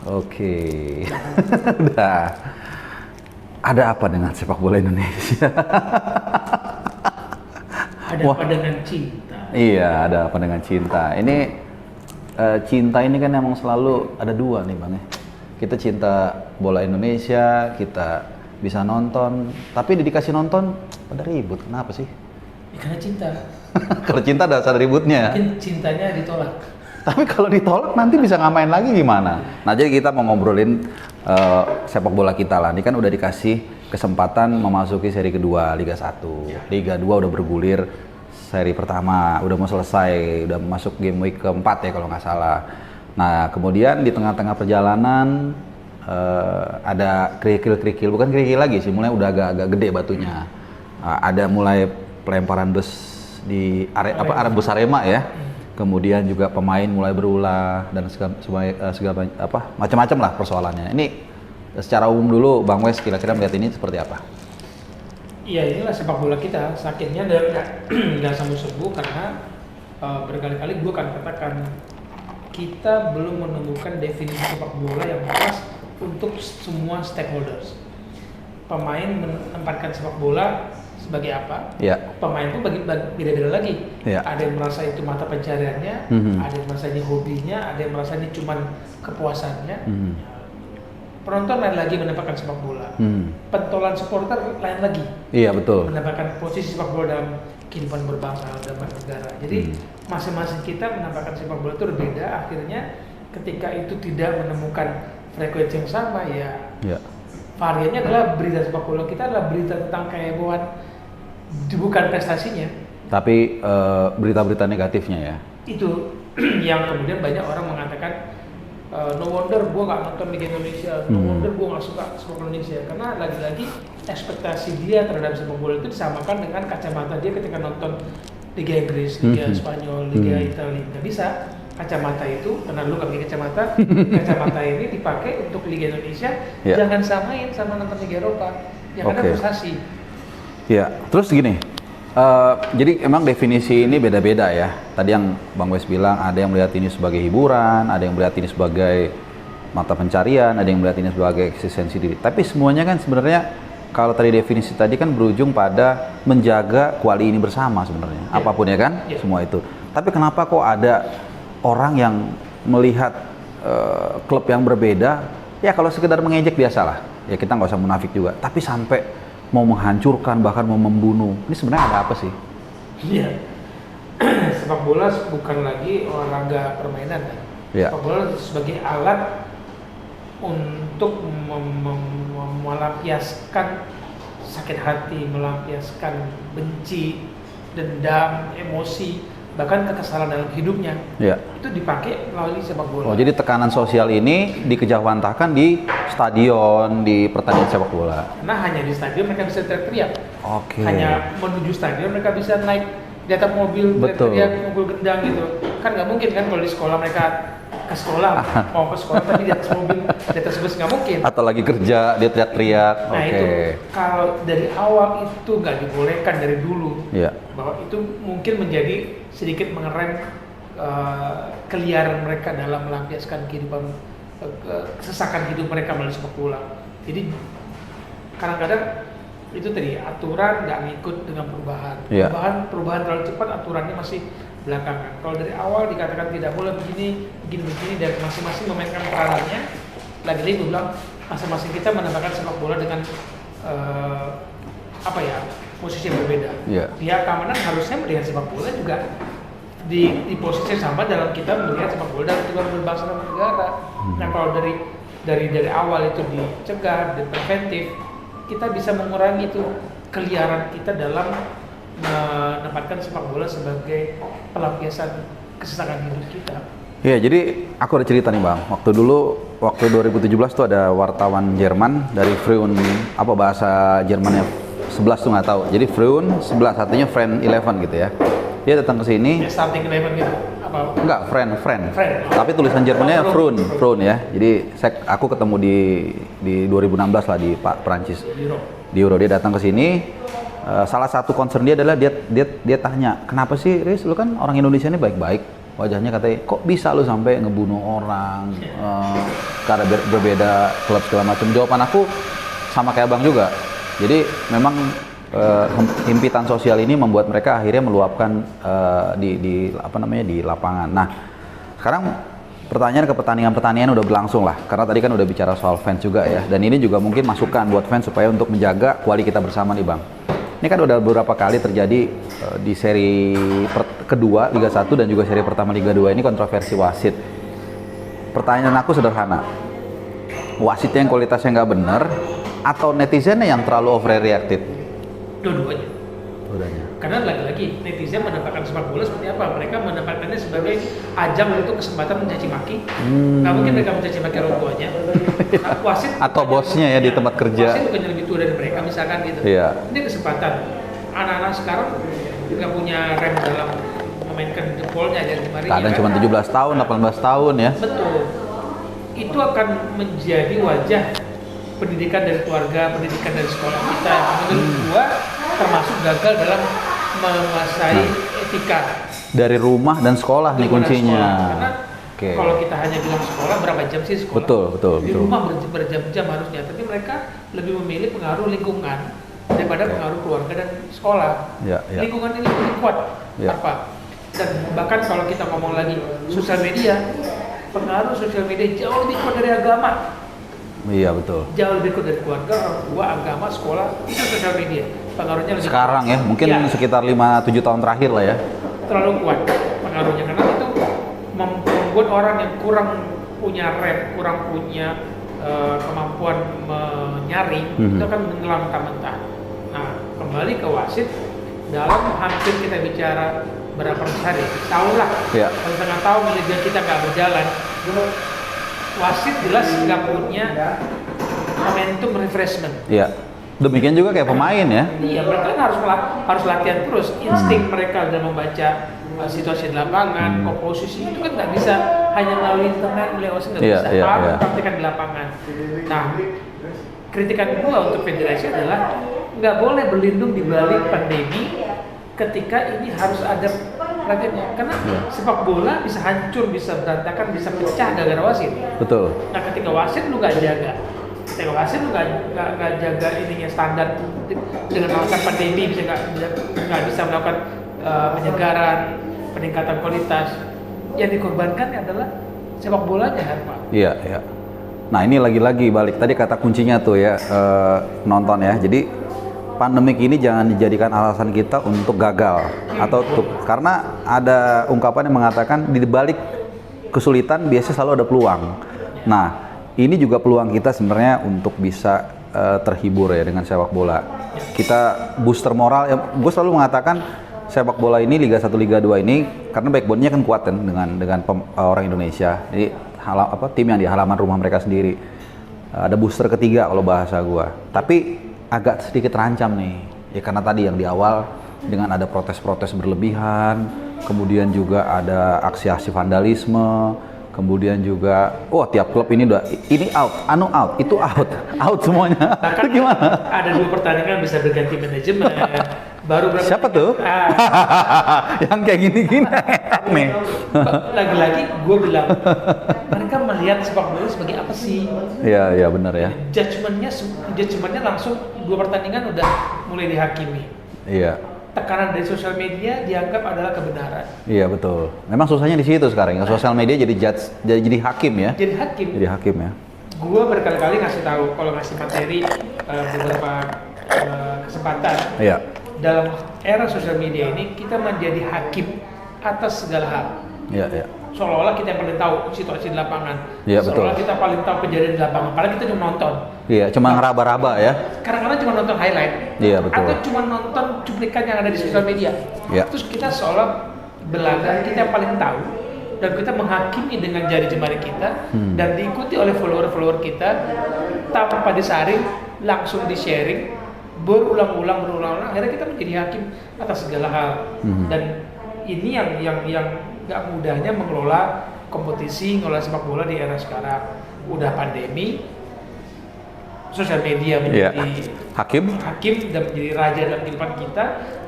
Oke. Udah. Ada apa dengan sepak bola Indonesia? Ada Wah. apa dengan cinta? Iya, ada apa dengan cinta? Ini cinta ini kan emang selalu ada dua nih Bang ya. Kita cinta bola Indonesia, kita bisa nonton, tapi dikasih nonton pada ribut. Kenapa sih? Ya, karena cinta. Kalau cinta ada dasar ributnya. Mungkin cintanya ditolak. Tapi kalau ditolak nanti bisa ngamain lagi gimana? Nah jadi kita mau ngobrolin sepak bola kita lah. Ini kan udah dikasih kesempatan memasuki seri kedua Liga 1. Liga 2 udah bergulir seri pertama, udah mau selesai, udah masuk game week keempat ya kalau nggak salah. Nah kemudian di tengah-tengah perjalanan ada kerikil-kerikil, bukan kerikil lagi sih, mulai udah agak gede batunya. Ada mulai pelemparan bus di area bus Arema ya. Kemudian juga pemain mulai berulah dan segala macam-macam lah persoalannya. Ini secara umum dulu Bang Wes kira-kira melihat ini seperti apa? Iya, inilah sepak bola kita. Sakitnya nggak sembuh-sembuh karena berkali-kali gue akan katakan kita belum menemukan definisi sepak bola yang pas untuk semua stakeholders. Pemain menempatkan sepak bola sebagai apa? Ya. Pemain pun beda-beda lagi. Ya. Ada yang merasa itu mata pencariannya, ada yang merasa ini hobinya, ada yang merasa ini cuman kepuasannya. Penonton lain lagi mendapatkan sepak bola. Pentolan supporter lain lagi. Iya betul. Mendapatkan posisi sepak bola dalam kehidupan berbangsa dan bernegara. Jadi masing-masing kita mendapatkan sepak bola itu berbeda. Akhirnya ketika itu tidak menemukan frekuensi yang sama ya. Variannya adalah berita sepak bola kita adalah berita tentang kehebohan, bukan prestasinya. Tapi berita-berita negatifnya ya. Itu yang kemudian banyak orang mengatakan no wonder gue nggak nonton Liga Indonesia, no wonder gue nggak suka sepak bola Indonesia, karena lagi-lagi ekspektasi dia terhadap sepak bola itu disamakan dengan kacamata dia ketika nonton Liga Inggris, Liga Spanyol, Liga Italia. Nggak bisa. Kacamata itu, karena lu pakai kacamata, kacamata ini dipakai untuk Liga Indonesia, jangan samain sama nonton Liga Eropa, yang ada prestasi. Ya, terus gini, jadi emang definisi ini beda-beda ya. Tadi yang Bang Wes bilang ada yang melihat ini sebagai hiburan, ada yang melihat ini sebagai mata pencarian, ada yang melihat ini sebagai eksistensi diri. Tapi semuanya kan sebenarnya kalau tadi definisi tadi kan berujung pada menjaga kuali ini bersama sebenarnya, apapun ya kan, semua itu. Tapi kenapa kok ada orang yang melihat klub yang berbeda, ya kalau sekedar mengejek biasalah, ya kita nggak usah munafik juga. Tapi sampai mau menghancurkan, bahkan mau membunuh, ini sebenarnya ada apa sih? Iya, sepak bola bukan lagi olahraga permainan kan? Sepak bola sebagai alat untuk melampiaskan sakit hati, melampiaskan benci, dendam, emosi, bahkan kekesalan dalam hidupnya, itu dipakai melalui sepak bola. Oh, jadi tekanan sosial ini dikejawantahkan di stadion, di pertandingan sepak bola. Karena hanya di stadion mereka bisa teriak-teriak. Hanya menuju stadion mereka bisa naik di atas mobil, teriak-teriak, mobil gendang gitu. Kan nggak mungkin kan kalau di sekolah mereka ke sekolah, mau ke sekolah tapi di atas mobil, di atas bus nggak mungkin. Atau lagi kerja dia teriak-teriak. Nah itu kalau dari awal itu nggak dibolehkan dari dulu, bahwa itu mungkin menjadi sedikit mengerem keliaran mereka dalam melampiaskan kehidupan, kesesakan hidup mereka melalui sepak bola. Jadi kadang-kadang itu tadi aturan nggak ngikut dengan perubahan. Perubahan terlalu cepat, aturannya masih belakangan. Kalau dari awal dikatakan tidak boleh begini dan masing-masing memainkan peranannya, lagi-lagi gue bilang masing-masing kita menambahkan sepak bola dengan posisi yang berbeda. Pihak keamanan harusnya melihat sepak bola juga di posisi yang sama dalam kita melihat sepak bola dan kehidupan berbangsa dan negara. Nah kalau dari awal itu dicegah dan preventif, kita bisa mengurangi itu keliaran kita dalam menempatkan sepak bola sebagai pelampiasan kesesakan hidup kita. Iya, jadi aku ada cerita nih Bang. Waktu 2017 tuh ada wartawan Jerman dari Freun, apa bahasa Jermannya 11 tuh nggak tahu. Jadi Freun 11 artinya friend 11 gitu ya. Dia datang ke sini. Starting 11 gitu. Apa? Enggak, friend. Tapi tulisan Jermannya Freun ya. Jadi aku ketemu di 2016 lah di Perancis. Di Euro dia datang ke sini. Salah satu concern dia adalah dia tanya, kenapa sih Riz, lu kan orang Indonesia ini baik-baik, wajahnya katanya kok bisa lu sampai ngebunuh orang karena berbeda klub segala macam. Jawaban aku sama kayak Bang juga. Jadi memang himpitan sosial ini membuat mereka akhirnya meluapkan di lapangan. Nah, sekarang pertanyaan ke pertandingan udah berlangsung lah, karena tadi kan udah bicara soal fans juga ya, dan ini juga mungkin masukan buat fans supaya untuk menjaga kualitas kita bersama nih Bang. Ini kan udah beberapa kali terjadi di seri kedua Liga 1 dan juga seri pertama Liga 2 ini kontroversi wasit. Pertanyaan aku sederhana, wasitnya yang kualitasnya nggak bener atau netizennya yang terlalu overreacted? Dua-duanya. Karena lagi-lagi netizen menempatkan sepak bola seperti apa? Mereka menempatkannya sebagai ajang untuk kesempatan mencaci maki. Nggak mungkin mereka mencaci maki orang tuanya. Wasit atau bosnya ya di tempat kerja. Wasit bukannya lebih tua dari mereka misalkan gitu. Iya. Ini kesempatan. Anak-anak sekarang nggak punya rem dalam memainkan jempolnya dan kemarin. Kadang cuma 17 tahun, 18 tahun ya. Betul. Itu akan menjadi wajah pendidikan dari keluarga, pendidikan dari sekolah kita. Menurut gua termasuk gagal dalam menguasai etika dari rumah dan sekolah nih kuncinya. Karena kalau kita hanya bilang sekolah, berapa jam sih sekolah? Betul. Di rumah berjam-jam harusnya, tapi mereka lebih memilih pengaruh lingkungan daripada pengaruh keluarga dan sekolah. Lingkungan ini lebih kuat apa? Dan bahkan kalau kita ngomong lagi sosial media, pengaruh sosial media jauh lebih kuat dari agama. Iya betul. Jauh lebih kuat dari keluarga, orang tua, agama, sekolah, itu sosial media. Pengaruhnya lebih sekarang kuat. Ya, mungkin sekitar 5-7 tahun terakhir lah ya. Terlalu kuat pengaruhnya, karena itu membuat orang yang kurang punya rem, kurang punya kemampuan menyaring, itu akan menelan mentah-mentah. Nah, kembali ke wasit, dalam hampir kita bicara berapa hari, tahun lah, setengah tahun liga kita nggak berjalan, wasit jelas nggak punya momentum refreshment. Iya. Demikian juga kayak pemain ya. Iya, mereka harus latihan terus. Insting mereka dalam membaca situasi di lapangan, komposisi itu kan nggak bisa hanya melalui internet, melalui nggak bisa. Harus praktekkan di lapangan. Nah, kritikan gua untuk federasi adalah nggak boleh berlindung di balik pandemi ketika ini harus ada latihannya. Karena sepak bola bisa hancur, bisa berantakan, bisa pecah gara-gara wasit. Betul. Nah, ketika wasit lu nggak jaga, ketika wasit lu nggak jaga ininya standar dengan alasan pandemi bisa nggak bisa melakukan penyegaran, peningkatan kualitas, yang dikorbankan adalah sepak bolanya kan Pak. Iya. Nah ini lagi-lagi balik tadi kata kuncinya tuh ya, nonton ya. Jadi pandemik ini jangan dijadikan alasan kita untuk gagal atau karena ada ungkapan yang mengatakan di balik kesulitan biasanya selalu ada peluang. Nah ini juga peluang kita sebenarnya untuk bisa terhibur ya dengan sepak bola. Kita booster moral. Ya, gue selalu mengatakan sepak bola ini Liga 1 Liga 2 ini karena backbone-nya kan kuat kan dengan orang Indonesia. Jadi tim yang di halaman rumah mereka sendiri. Ada booster ketiga kalau bahasa gua. Tapi agak sedikit terancam nih. Ya karena tadi yang di awal dengan ada protes-protes berlebihan, kemudian juga ada aksi-aksi vandalisme, kemudian juga tiap klub ini out, itu out semuanya. Bahkan itu gimana? Ada 2 pertandingan bisa berganti manajemen. Baru berapa? Siapa tuh? Yang kayak gini-gini nih. Lagi-lagi gue bilang mereka melihat sepak bola sebagai apa sih? Iya benar ya. Judgementnya langsung 2 pertandingan udah mulai dihakimi. Iya. Tekanan dari sosial media dianggap adalah kebenaran. Iya betul. Memang susahnya di situ sekarang. Sosial media jadi hakim ya. Jadi hakim ya. Gue berkali-kali ngasih tahu kalau ngasih materi beberapa kesempatan. Iya. Dalam era sosial media ini kita menjadi hakim atas segala hal. Iya. Seolah-olah kita yang paling tahu situasi di lapangan. Iya betul. Seolah kita paling tahu kejadian di lapangan. Padahal kita cuma nonton. Iya, cuma ngeraba-raba ya. Kadang-kadang cuma nonton highlight. Iya betul. Atau cuma nonton cuplikan yang ada di sosial media. Iya. Terus kita seolah berlagak kita yang paling tahu dan kita menghakimi dengan jari jemari kita dan diikuti oleh follower-follower kita tanpa disaring, langsung di-sharing. Berulang-ulang akhirnya kita menjadi hakim atas segala hal. Dan ini yang nggak mudahnya mengelola kompetisi, mengelola sepak bola di era sekarang. Udah pandemi, sosial media menjadi hakim dan menjadi raja dalam kehidupan kita,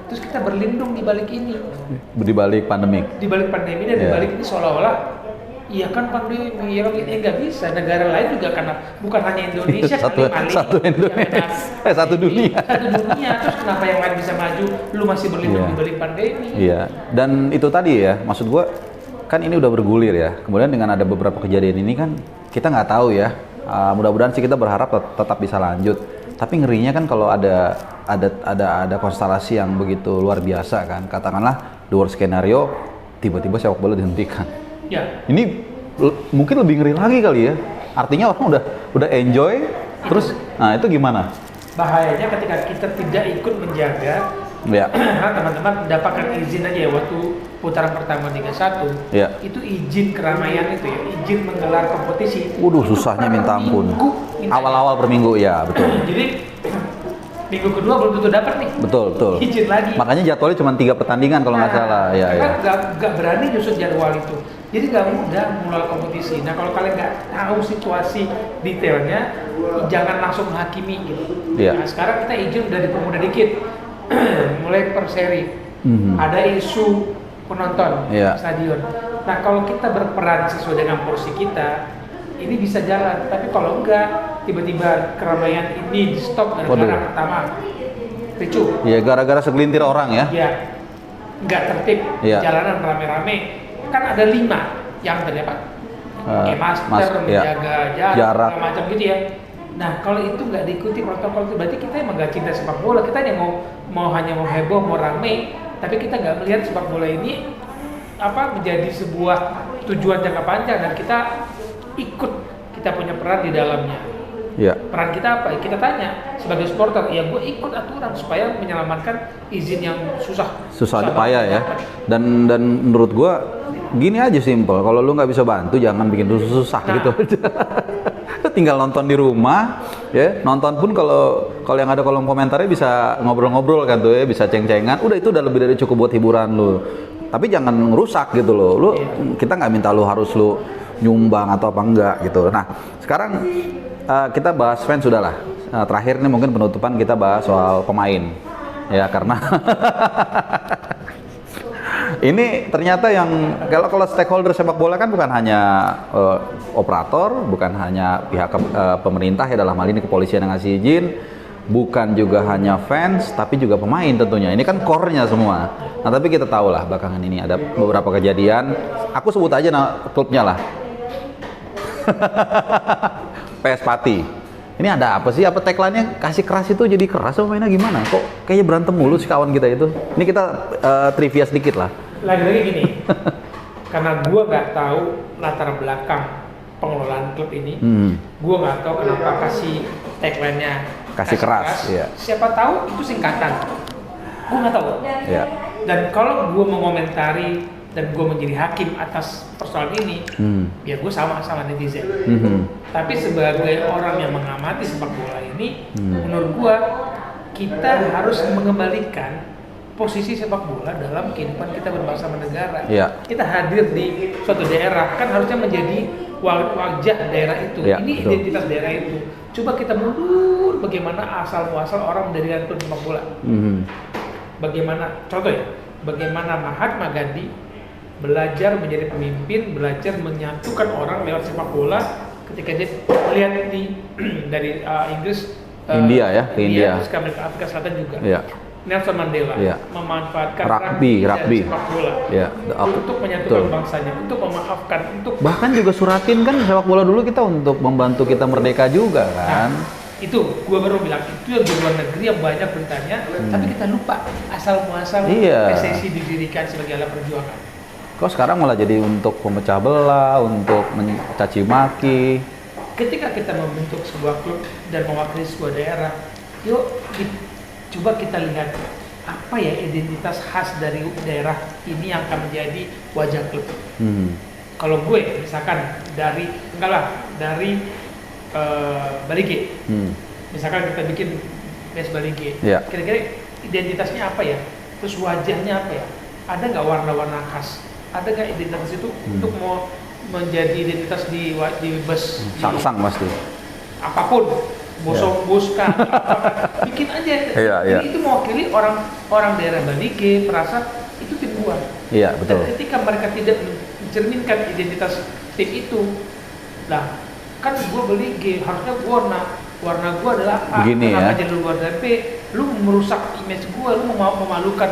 terus kita berlindung di balik ini, di balik pandemi dan di balik ini seolah-olah iya kan pandemi, ya nggak bisa. Negara lain juga karena bukan hanya Indonesia satu Indonesia, satu dunia. Terus kenapa yang lain bisa maju, lu masih berlindung di balik pandemi? Iya, dan itu tadi ya, maksud gua kan ini udah bergulir ya. Kemudian dengan ada beberapa kejadian ini kan kita nggak tahu ya. Mudah-mudahan sih kita berharap tetap bisa lanjut. Tapi ngerinya kan kalau ada konstelasi yang begitu luar biasa kan. Katakanlah the worst skenario tiba-tiba sepak bola dihentikan. Ya. Ini mungkin lebih ngeri lagi kali ya. Artinya orang udah enjoy terus nah itu gimana? Bahayanya ketika kita tidak ikut menjaga. Ya. Teman-teman mendapatkan izin aja ya waktu putaran pertama Liga 1. Ya. Itu izin keramaian itu ya, izin menggelar kompetisi. Waduh, susahnya minta ampun. Awal-awal per minggu ya, betul. Jadi minggu kedua belum tentu dapat nih. Betul. Izin lagi. Makanya jadwalnya cuma 3 pertandingan kalau nggak salah. Ya. Nggak berani nyusun jadwal itu. Jadi nggak mudah mulai kompetisi. Nah kalau kalian nggak tahu situasi detailnya, jangan langsung menghakimi gitu. Ya. Nah sekarang kita izin udah dipermudah dikit. Mulai per seri. Ada isu penonton stadion. Nah kalau kita berperan sesuai dengan porsi kita, ini bisa jalan. Tapi kalau enggak, tiba-tiba keramaian ini di stop gara-gara pertama ricu. Iya, gara-gara segelintir orang ya. Iya, nggak tertib, jalanan rame-rame. Kan ada 5 yang terdapat pakai masker, menjaga jarak, macam gitu ya. Nah kalau itu nggak diikuti protokol itu, berarti kita emang nggak cinta sepak bola. Kita hanya mau heboh, mau rame, tapi kita nggak melihat sepak bola ini menjadi sebuah tujuan jangka panjang dan kita ikut, kita punya peran di dalamnya. Ya. Peran kita apa? Kita tanya sebagai supporter, ya gue ikut aturan supaya menyelamatkan izin yang susah payah ya. Dan menurut gue gini aja simple, kalau lu nggak bisa bantu jangan bikin susah gitu. Tinggal nonton di rumah ya, nonton pun kalau yang ada kolom komentarnya bisa ngobrol-ngobrol kan tuh ya, bisa ceng-cengan, udah itu udah lebih dari cukup buat hiburan lu. Tapi jangan ngerusak gitu loh. Kita nggak minta lu harus lu nyumbang atau apa enggak gitu. Nah sekarang kita bahas fans sudah lah. Terakhir ini mungkin penutupan kita bahas soal pemain ya, karena ini ternyata yang kalau stakeholder sepak bola kan bukan hanya operator, bukan hanya pihak pemerintah ya, dalam hal ini kepolisian yang ngasih izin, bukan juga hanya fans, tapi juga pemain tentunya. Ini kan core-nya semua. Nah tapi kita tahu lah belakangan ini ada beberapa kejadian. Aku sebut aja klubnya lah. PS Pati. Ini ada apa sih? Apa tagline-nya kasih keras itu jadi keras apa mainnya gimana? Kok kayaknya berantem mulu sih kawan kita itu? Ini kita trivia sedikit lah. Lagi-lagi gini, karena gue nggak tahu latar belakang pengelolaan klub ini, gue nggak tahu kenapa kasih tagline-nya kasih keras. Iya. Siapa tahu itu singkatan. Gue nggak tahu. Iya. Dan kalau gue mengomentari dan gue menjadi hakim atas persoalan ini, ya gue sama netizen. Tapi sebagai orang yang mengamati sepak bola ini, menurut gue kita harus mengembalikan posisi sepak bola dalam kehidupan kita berbangsa bernegara. Yeah. Kita hadir di suatu daerah kan harusnya menjadi wajah daerah itu. Yeah, ini betul. Identitas daerah itu. Coba kita mundur bagaimana asal muasal orang mendirikan klub sepak bola. Bagaimana contoh ya? Bagaimana Mahatma Gandhi belajar menjadi pemimpin, belajar menyatukan orang lewat sepak bola ketika dia melihat dari Inggris, India ya, ke India. Terus ke Afrika Selatan juga. Yeah. Nelson Mandela memanfaatkan rugby dan sepak bola untuk menyatukan bangsanya, untuk memaafkan, untuk bahkan juga Suratin kan sepak bola dulu kita untuk membantu kita merdeka juga kan. Nah, itu gue baru bilang itu yang di luar negeri yang banyak bertanya, tapi kita lupa asal muasal PSSI didirikan sebagai alat perjuangan. Kok sekarang malah jadi untuk memecah belah, untuk mencaci maki. Ketika kita membentuk sebuah klub dan mewakili sebuah daerah, yuk coba kita lihat apa ya identitas khas dari daerah ini yang akan menjadi wajah klub. Kalau gue misalkan dari Balige, misalkan kita bikin PES Balige, kira-kira identitasnya apa ya? Terus wajahnya apa ya? Ada nggak warna-warna khas? Ada nggak identitas itu untuk mau menjadi identitas di bus? Sang pasti. Apapun. Boskan, bikin aja. Jadi itu mewakili orang daerah Banike, Perasa, itu tim gua. Iya, betul. Dan ketika mereka tidak mencerminkan identitas tim itu, nah kan gua beli G, harusnya warna gua adalah A. Begini kenapa ya. jadi lu warna B? Lu merusak image gua, lu memalukan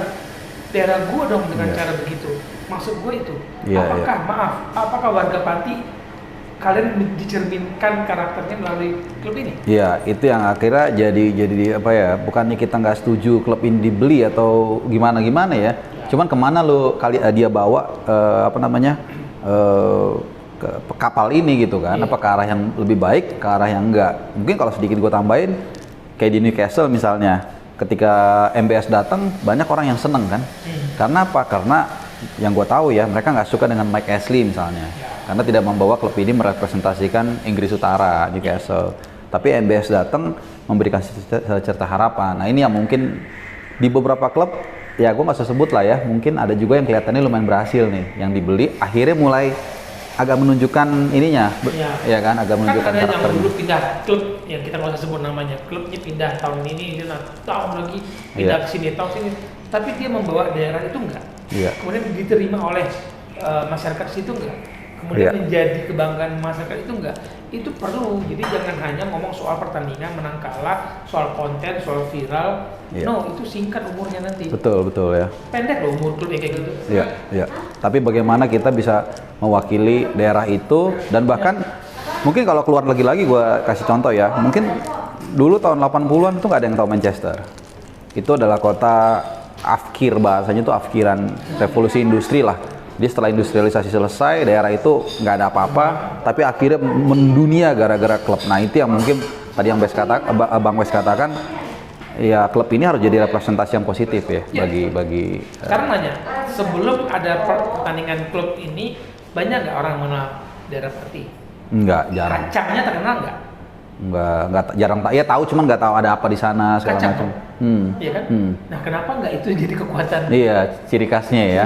daerah gua dong dengan cara begitu. Maksud gua itu. Apakah warga Pati kalian dicerminkan karakternya melalui klub ini? Iya, itu yang akhirnya jadi apa ya? Bukannya kita nggak setuju klub ini dibeli atau gimana ya. Cuman kemana lo dia bawa ke kapal ini gitu kan? Apa ke arah yang lebih baik, ke arah yang enggak? Mungkin kalau sedikit gue tambahin, kayak di Newcastle misalnya, ketika MBS datang banyak orang yang seneng kan? Karena apa? Karena yang gue tahu ya, mereka nggak suka dengan Mike Ashley misalnya. Karena tidak membawa klub ini merepresentasikan Inggris Utara, Newcastle. Tapi MBS datang memberikan secerca harapan. Nah ini yang mungkin di beberapa klub, ya gue nggak usah sebut lah ya, mungkin ada juga yang kelihatannya lumayan berhasil nih, yang dibeli akhirnya mulai agak menunjukkan ininya, ya kan, agak menunjukkan kan ada karakternya. yang dulu pindah klub, yang kita nggak usah sebut namanya, klubnya pindah tahun ini, tahun lagi pindah ke sini, tahun sini, tapi dia membawa daerah itu enggak, kemudian diterima oleh masyarakat situ enggak, kemudian menjadi kebanggaan masyarakat itu enggak, itu perlu. Jadi jangan hanya ngomong soal pertandingan menang kalah, soal konten, soal viral, no, itu singkat umurnya nanti. Betul ya. Pendek loh umur klub kayak gitu. Iya. Tapi bagaimana kita bisa mewakili daerah itu, dan bahkan mungkin kalau keluar lagi gue kasih contoh ya, mungkin dulu tahun 80-an itu nggak ada yang tahu Manchester. Itu adalah kota afkir, bahasanya itu afkiran revolusi industri lah. Jadi setelah industrialisasi selesai, daerah itu nggak ada apa-apa, tapi akhirnya mendunia gara-gara klub. Nah itu yang mungkin tadi yang Bang Wes katakan, ya klub ini harus jadi representasi yang positif ya bagi. Sekarang nanya, sebelum ada pertandingan klub ini, banyak nggak orang mengenal daerah Pati? Enggak, jarang. Kacangnya terkenal nggak? Enggak, jarang. Ya tahu, cuman nggak tahu ada apa di sana segala macam. Iya kan? Nah kenapa nggak itu jadi kekuatan? Iya, ciri khasnya ya.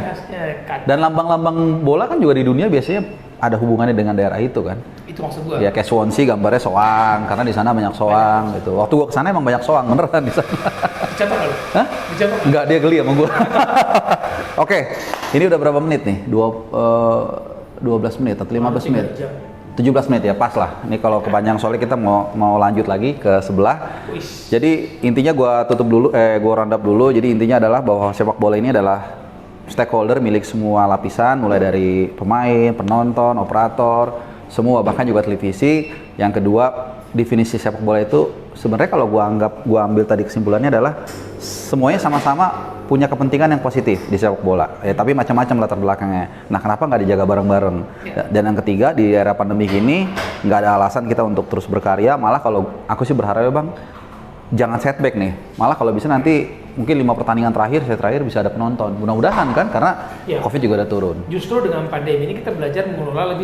Dan lambang-lambang bola kan juga di dunia biasanya ada hubungannya dengan daerah itu kan. Itu maksud gua. Ya kayak Swansea gambarnya soang, karena di sana banyak soang gitu. Waktu gua kesana emang banyak soang beneran di sana. Dicatat nggak? Hah? Dicatat? Enggak, dia geli sama gua. Oke, ini udah berapa menit nih? 12 menit atau 15 menit? 17 menit ya, pas lah. Ini kalau kepanjang soalnya kita mau lanjut lagi ke sebelah. Jadi intinya gua tutup dulu, gua round up dulu. Jadi intinya adalah bahwa sepak bola ini adalah stakeholder milik semua lapisan, mulai dari pemain, penonton, operator, semua, bahkan juga televisi. Yang kedua, definisi sepak bola itu sebenarnya kalau gua ambil tadi kesimpulannya adalah semuanya sama-sama punya kepentingan yang positif di sepak bola, ya, tapi macam-macam latar belakangnya. Nah, kenapa nggak dijaga bareng-bareng? Dan yang ketiga, di era pandemi ini nggak ada alasan kita untuk terus berkarya. Malah kalau aku sih berharap ya Bang, jangan setback nih. Malah kalau bisa nanti mungkin 5 pertandingan set terakhir bisa ada penonton. Mudah-mudahan kan, karena COVID juga udah turun. Justru dengan pandemi ini kita belajar mengelola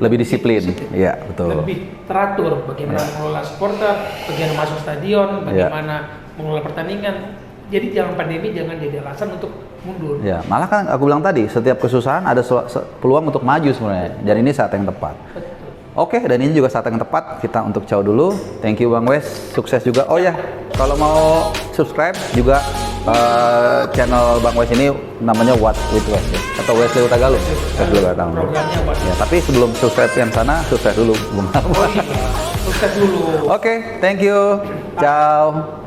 lebih disiplin. Iya, betul. Lebih teratur bagaimana mengelola supporter, bagaimana masuk stadion, bagaimana mengelola pertandingan. Jadi jangan pandemi jangan jadi alasan untuk mundur. Ya, malah kan aku bilang tadi, setiap kesusahan ada peluang untuk maju sebenarnya. Dan ini saat yang tepat. Betul. Oke, dan ini juga saat yang tepat kita untuk ciao dulu. Thank you Bang Wes, sukses juga. Oh ya, kalau mau subscribe juga channel Bang Wes ini namanya What with Wes ya? Atau Wesley Utagalung. Programnya What. Ya, tapi sebelum subscribe yang sana, subscribe dulu. Sukses dulu. Oke, thank you. Ciao.